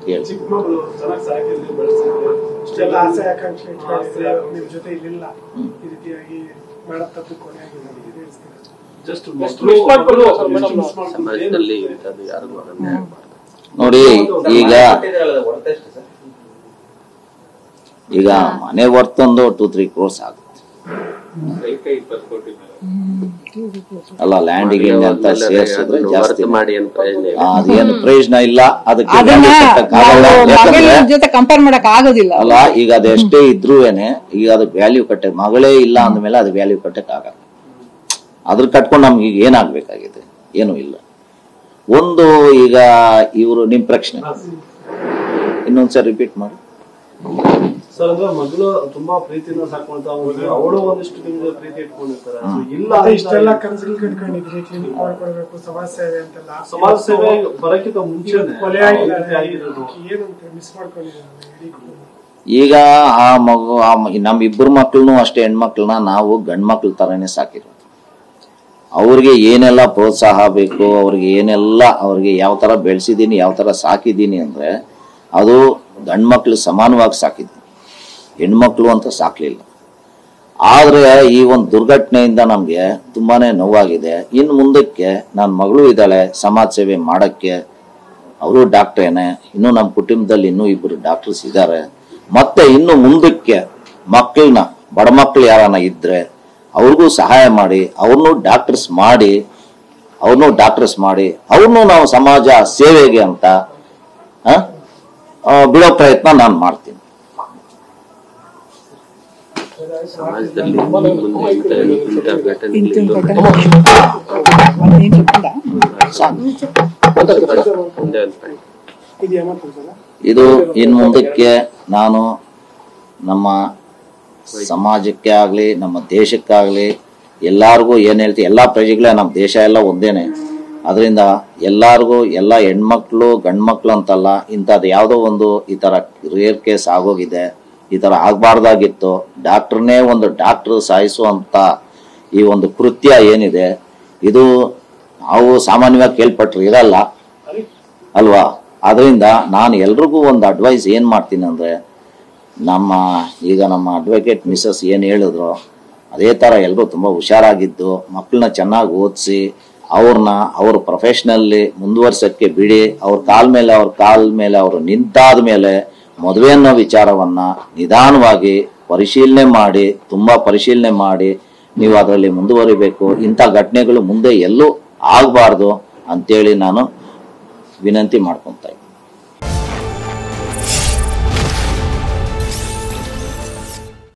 ಹೇಳಿ. ನೋಡಿ, ಈಗ ಮನೆ ವರ್ತೊಂದು 2-3 crores ಆಗುತ್ತೆ ಅಲ್ಲ. ಲ್ಯಾಂಡಿಗೆ ಅಂತ ಸೇರಿಸಿದ್ರೆ ಜಾಸ್ತಿ ಅದೇನು ಪ್ರಯೋಜನ ಇಲ್ಲ. ಅದಕ್ಕೆ ಕಂಪೇರ್ ಮಾಡಕ್ ಆಗೋದಿಲ್ಲ ಅಲ್ಲ. ಈಗ ಅದೆಷ್ಟೇ ಇದ್ರೂನೆ ಈಗ ಅದಕ್ಕೆ ವ್ಯಾಲ್ಯೂ ಕಟ್ಟೆ ಮಗಳೇ ಇಲ್ಲ ಅಂದ್ಮೇಲೆ ಅದು ವ್ಯಾಲ್ಯೂ ಕಟ್ಟಕ್ ಆಗಲ್ಲ. ಅದ್ರ ಕಟ್ಕೊಂಡು ನಮ್ಗೆ ಈಗ ಏನಾಗ್ಬೇಕಾಗಿದೆ? ಏನು ಇಲ್ಲ. ಒಂದು ಈಗ ಇವರು ನಿಮ್ ಪ್ರಶ್ನೆ ಇನ್ನೊಂದ್ಸರಿ ರಿಪೀಟ್ ಮಾಡಿ ಸರ್. ಅಂದ್ರೆ ಮಗಳು ತುಂಬಾ ಪ್ರೀತಿಯಿಂದ ಸಾಕೊಂತ ಅವಳು ಒಂದಿಷ್ಟು ನಿಮ್ಗೆ ಪ್ರೀತಿ ಇಟ್ಕೊಂಡಿರ್ತಾರೆ. ಇಲ್ಲ ಇಷ್ಟೆಲ್ಲ ಕನಸುಗಳು ಕಟ್ಕೊಂಡಿದ್ರಿ, ಕ್ಲಿನಿಕ್ ಮಾಡ್ಕೊಡ್ಬೇಕು, ಸಮಾಜ ಸೇವೆ ಅಂತೆಲ್ಲ. ಸಮಾಜ ಸೇವೆ ಬರಕ್ಕಿಂತ ಮುಂಚೆ ಕೊಲೆ ಆಗಿರೋದು ಏನಂತ ಮಿಸ್ ಮಾಡ್ಕೊಂಡಿದ್ದಾರೆ. ಈಗ ಆ ಮಗು ನಮ್ ಇಬ್ಬರು ಮಕ್ಳನ್ನು ಅಷ್ಟೇ ಹೆಣ್ಮಕ್ಳನ್ನ ನಾವು ಗಂಡ್ ಮಕ್ಳ ತರನೇ ಸಾಕಿರೋದು. ಅವ್ರಿಗೆ ಏನೆಲ್ಲ ಪ್ರೋತ್ಸಾಹ ಬೇಕು, ಅವ್ರಿಗೆ ಏನೆಲ್ಲ ಅವ್ರಿಗೆ ಯಾವ ತರ ಬೆಳೆಸಿದೀನಿ, ಯಾವ ತರ ಸಾಕಿದ್ದೀನಿ ಅಂದ್ರೆ ಅದು ಗಂಡ್ ಮಕ್ಳು ಸಮಾನವಾಗಿ ಸಾಕಿದ್ದೀನಿ, ಹೆಣ್ಮಕ್ಳು ಅಂತ ಸಾಕ್ಲಿಲ್ಲ. ಆದ್ರೆ ಈ ಒಂದು ದುರ್ಘಟನೆಯಿಂದ ನಮ್ಗೆ ತುಂಬಾನೇ ನೋವಾಗಿದೆ. ಇನ್ನು ಮುಂದಕ್ಕೆ ನನ್ನ ಮಗಳು ಇದ್ದಾಳೆ ಸಮಾಜ ಸೇವೆ ಮಾಡಕ್ಕೆ, ಅವರು ಡಾಕ್ಟ್ರೇನೆ. ಇನ್ನು ನಮ್ಮ ಕುಟುಂಬದಲ್ಲಿ ಇನ್ನೂ 2 ಡಾಕ್ಟರ್ಸ್ ಇದ್ದಾರೆ. ಮತ್ತೆ ಇನ್ನು ಮುಂದಕ್ಕೆ ಮಕ್ಕಳನ್ನ ಬಡ ಮಕ್ಳು ಯಾರನ್ನ ಇದ್ರೆ ಅವ್ರಿಗೂ ಸಹಾಯ ಮಾಡಿ, ಅವ್ರನ್ನೂ ಡಾಕ್ಟರ್ಸ್ ಮಾಡಿ ಅವ್ರನ್ನೂ ನಾವು ಸಮಾಜ ಸೇವೆಗೆ ಅಂತ ಬಿಡೋ ಪ್ರಯತ್ನ ನಾನು ಮಾಡ್ತೀನಿ. ಇದು ಇನ್ ಮುಂದಕ್ಕೆ ನಾನು ನಮ್ಮ ಸಮಾಜಕ್ಕೆ ಆಗ್ಲಿ ನಮ್ಮ ದೇಶಕ್ಕಾಗ್ಲಿ ಎಲ್ಲಾರ್ಗೂ ಏನ್ ಹೇಳ್ತೀವಿ, ಎಲ್ಲಾ ಪ್ರಜೆಗಳೇ, ನಮ್ಮ ದೇಶ ಎಲ್ಲ ಒಂದೇನೆ. ಅದರಿಂದ ಎಲ್ಲಾರ್ಗೂ ಎಲ್ಲ ಹೆಣ್ಮಕ್ಳು ಗಂಡ್ಮಕ್ಳು ಅಂತಲ್ಲ, ಇಂಥದ್ದು ಯಾವುದೋ ಒಂದು ಈ ತರ ರೇರ್ ಕೇಸ್ ಆಗೋಗಿದೆ. ಈ ತರ ಆಗ್ಬಾರ್ದಾಗಿತ್ತು. ಡಾಕ್ಟರ್ನೇ ಒಂದು ಡಾಕ್ಟರ್ ಸಾಯಿಸುವಂತ ಈ ಒಂದು ಕೃತ್ಯ ಏನಿದೆ ಇದು ನಾವು ಸಾಮಾನ್ಯವಾಗಿ ಕೇಳ್ಪಟ್ರು ಇರಲ್ಲ ಅಲ್ವಾ. ಅದರಿಂದ ನಾನು ಎಲ್ರಿಗೂ ಒಂದು ಅಡ್ವೈಸ್ ಏನ್ ಮಾಡ್ತೀನಿ ಅಂದ್ರೆ, ಈಗ ನಮ್ಮ ಅಡ್ವೊಕೇಟ್ ಮಿಸಸ್ ಏನ್ ಹೇಳಿದ್ರು ಅದೇ ತರ ಎಲ್ಲರೂ ತುಂಬಾ ಹುಷಾರಾಗಿದ್ದು ಮಕ್ಕಳನ್ನ ಚೆನ್ನಾಗಿ ಓದಿಸಿ ಅವ್ರನ್ನ ಅವ್ರ ಪ್ರೊಫೆಷನಲ್ಲಿ ಮುಂದುವರ್ಸಕ್ಕೆ ಬಿಡಿ. ಅವ್ರ ಕಾಲ್ ಮೇಲೆ ಅವರು ನಿಂತಾದ ಮೇಲೆ ಮದುವೆ ಅನ್ನೋ ವಿಚಾರವನ್ನ ನಿಧಾನವಾಗಿ ತುಂಬಾ ಪರಿಶೀಲನೆ ಮಾಡಿ ನೀವು ಅದರಲ್ಲಿ ಮುಂದುವರಿಬೇಕು. ಇಂಥ ಘಟನೆಗಳು ಮುಂದೆ ಎಲ್ಲೂ ಆಗ್ಬಾರ್ದು ಅಂತೇಳಿ ನಾನು ವಿನಂತಿ ಮಾಡ್ಕೊಂತ ಇದ್ದೀನಿ.